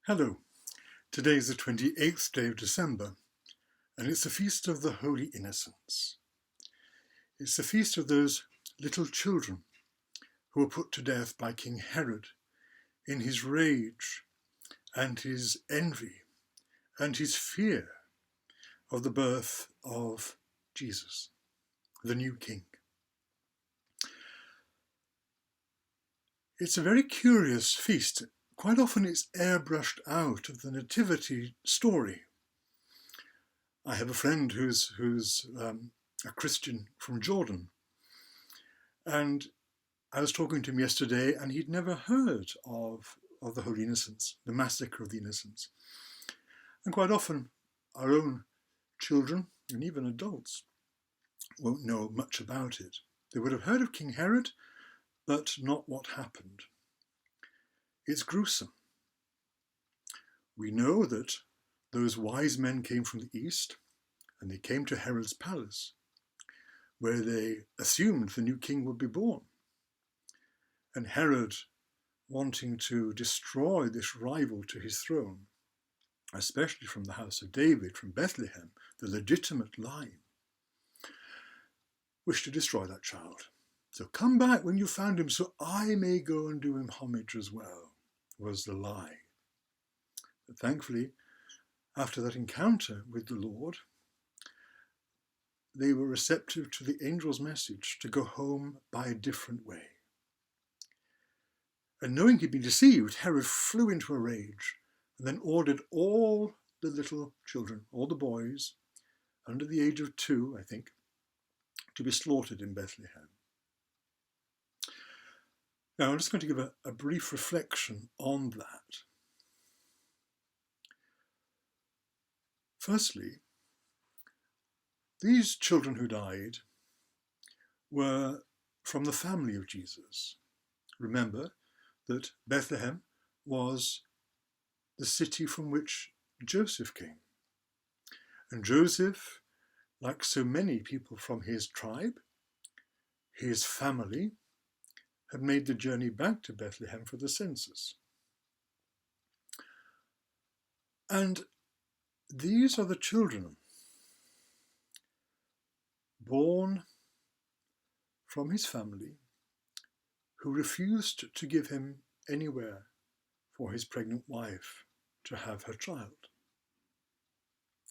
Hello, today is the 28th day of December, and it's the feast of the Holy Innocents. It's the feast of those little children who were put to death by King Herod in his rage and his envy and his fear of the birth of Jesus, the new king. It's a very curious feast. Quite often it's airbrushed out of the nativity story. I have a friend who's a Christian from Jordan, and I was talking to him yesterday, and he'd never heard of the Holy Innocents, the massacre of the Innocents. And quite often our own children and even adults won't know much about it. They would have heard of King Herod, but not what happened. It's gruesome. We know that those wise men came from the east, and they came to Herod's palace, where they assumed the new king would be born. And Herod, wanting to destroy this rival to his throne, especially from the house of David, from Bethlehem, the legitimate line, wished to destroy that child. So come back when you found him, so I may go and do him homage as well, was the lie. But thankfully, after that encounter with the Lord, they were receptive to the angel's message to go home by a different way. And knowing he'd been deceived, Herod flew into a rage and then ordered all the little children, all the boys, under the age of 2, I think, to be slaughtered in Bethlehem. Now, I'm just going to give a brief reflection on that. Firstly, these children who died were from the family of Jesus. Remember that Bethlehem was the city from which Joseph came. And Joseph, like so many people from his tribe, his family, had made the journey back to Bethlehem for the census. And these are the children born from his family who refused to give him anywhere for his pregnant wife to have her child.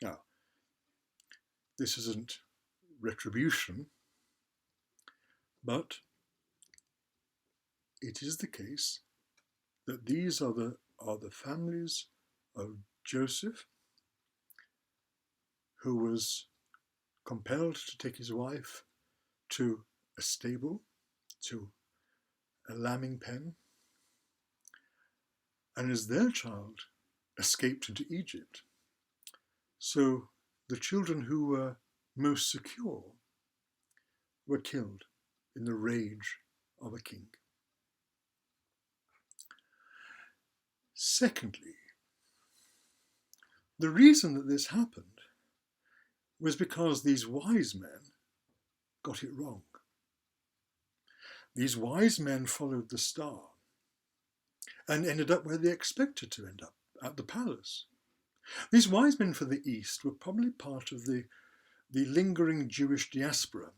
Now, this isn't retribution, but it is the case that these are the families of Joseph, who was compelled to take his wife to a stable, to a lambing pen, and as their child escaped into Egypt. So the children who were most secure were killed in the rage of a king. Secondly, the reason that this happened was because these wise men got it wrong. These wise men followed the star and ended up where they expected to end up, at the palace. These wise men from the east were probably part of the lingering Jewish diaspora.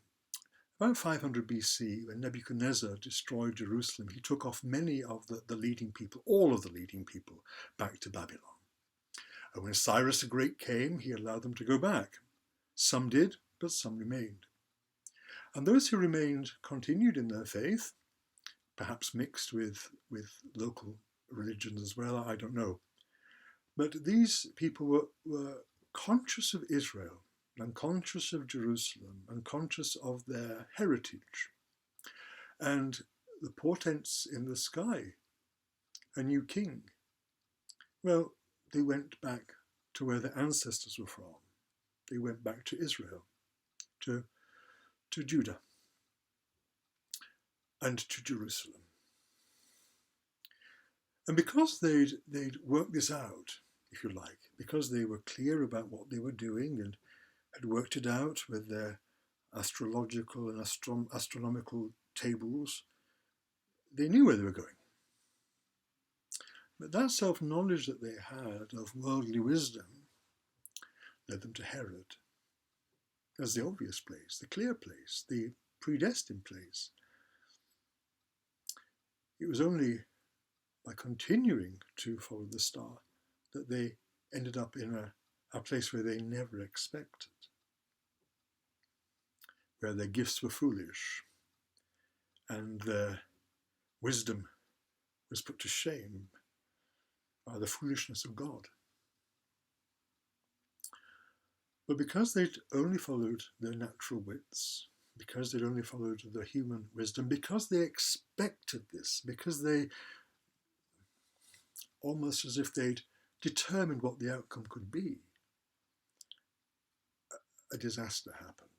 About 500 BC, when Nebuchadnezzar destroyed Jerusalem, he took off many of the leading people, all of the leading people, back to Babylon. And when Cyrus the Great came, he allowed them to go back. Some did, but some remained. And those who remained continued in their faith, perhaps mixed with local religions as well, I don't know. But these people were conscious of Israel and conscious of Jerusalem and conscious of their heritage and the portents in the sky, a new king. Well, they went back to where their ancestors were from. They went back to Israel, to Judah, and to Jerusalem. And because they'd worked this out, if you like, because they were clear about what they were doing and had worked it out with their astrological and astronomical tables, they knew where they were going. But that self-knowledge that they had of worldly wisdom led them to Herod as the obvious place, the clear place, the predestined place. It was only by continuing to follow the star that they ended up in a place where they never expected, where their gifts were foolish and their wisdom was put to shame by the foolishness of God. But because they'd only followed their natural wits, because they'd only followed the human wisdom, because they expected this, because they, almost as if they'd determined what the outcome could be, a disaster happened.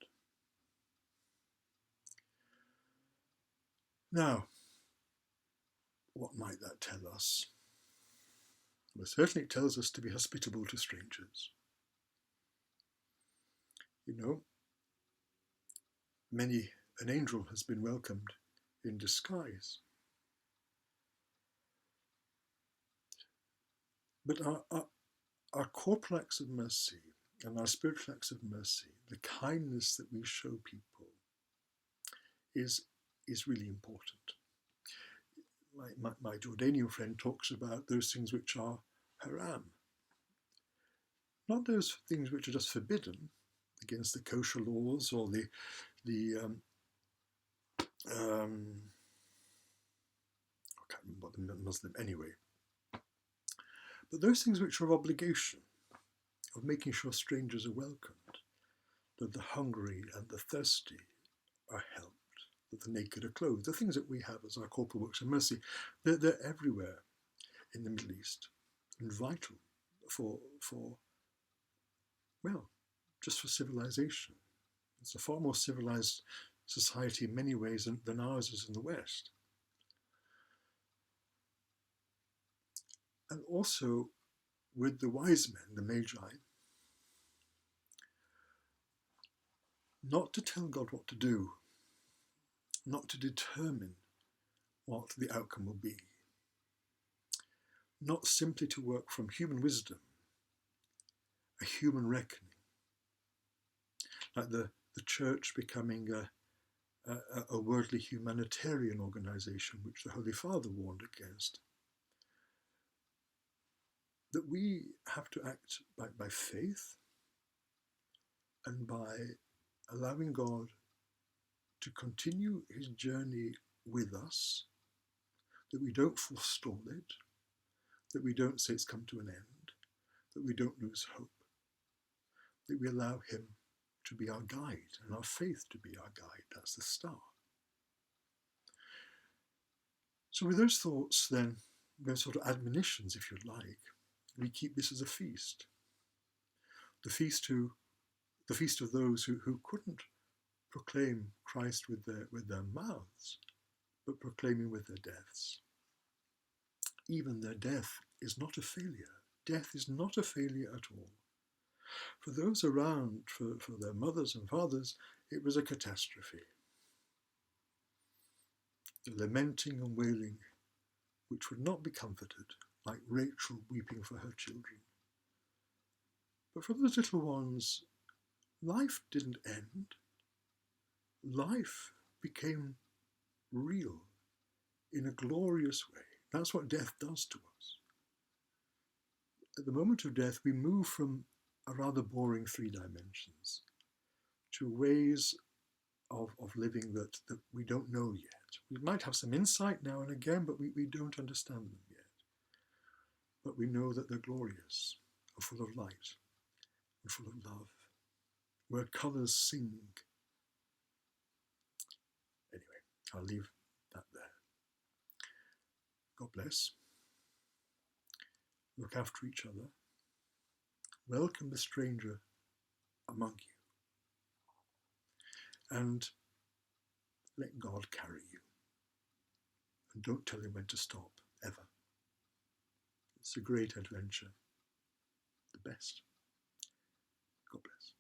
Now, what might that tell us? Well, certainly it tells us to be hospitable to strangers. You know, many an angel has been welcomed in disguise. But our corporal acts of mercy and our spiritual acts of mercy, the kindness that we show people, is really important. My Jordanian friend talks about those things which are haram. Not those things which are just forbidden against the kosher laws or the I can't remember what the Muslim anyway. But those things which are of obligation, of making sure strangers are welcomed, that the hungry and the thirsty are helped, that the naked are clothed, the things that we have as our corporal works of mercy, they're everywhere in the Middle East and vital for well, just for civilization. It's a far more civilized society in many ways than ours is in the West. And also with the wise men, the Magi, not to tell God what to do, not to determine what the outcome will be, not simply to work from human wisdom, a human reckoning, like the church becoming a worldly humanitarian organization, which the Holy Father warned against. That we have to act by faith and by allowing God to continue his journey with us, that we don't forestall it, that we don't say it's come to an end, that we don't lose hope, that we allow him to be our guide and our faith to be our guide. That's the star. So with those thoughts then, those sort of admonitions, if you like, we keep this as a feast. The feast of those who couldn't proclaim Christ with their mouths, but proclaiming with their deaths. Even their death is not a failure. Death is not a failure at all. For those around, for their mothers and fathers, it was a catastrophe. The lamenting and wailing, which would not be comforted, like Rachel weeping for her children. But for those little ones, life didn't end. Life became real in a glorious way. That's what death does to us. At the moment of death, we move from a rather boring 3 dimensions to ways of living that we don't know yet. We might have some insight now and again, but we don't understand them yet. But we know that they're glorious, and full of light, and full of love, where colours sing. Anyway, I'll leave that there. God bless. Look after each other. Welcome the stranger among you. And let God carry you. And don't tell him when to stop, ever. It's a great adventure. The best. God bless.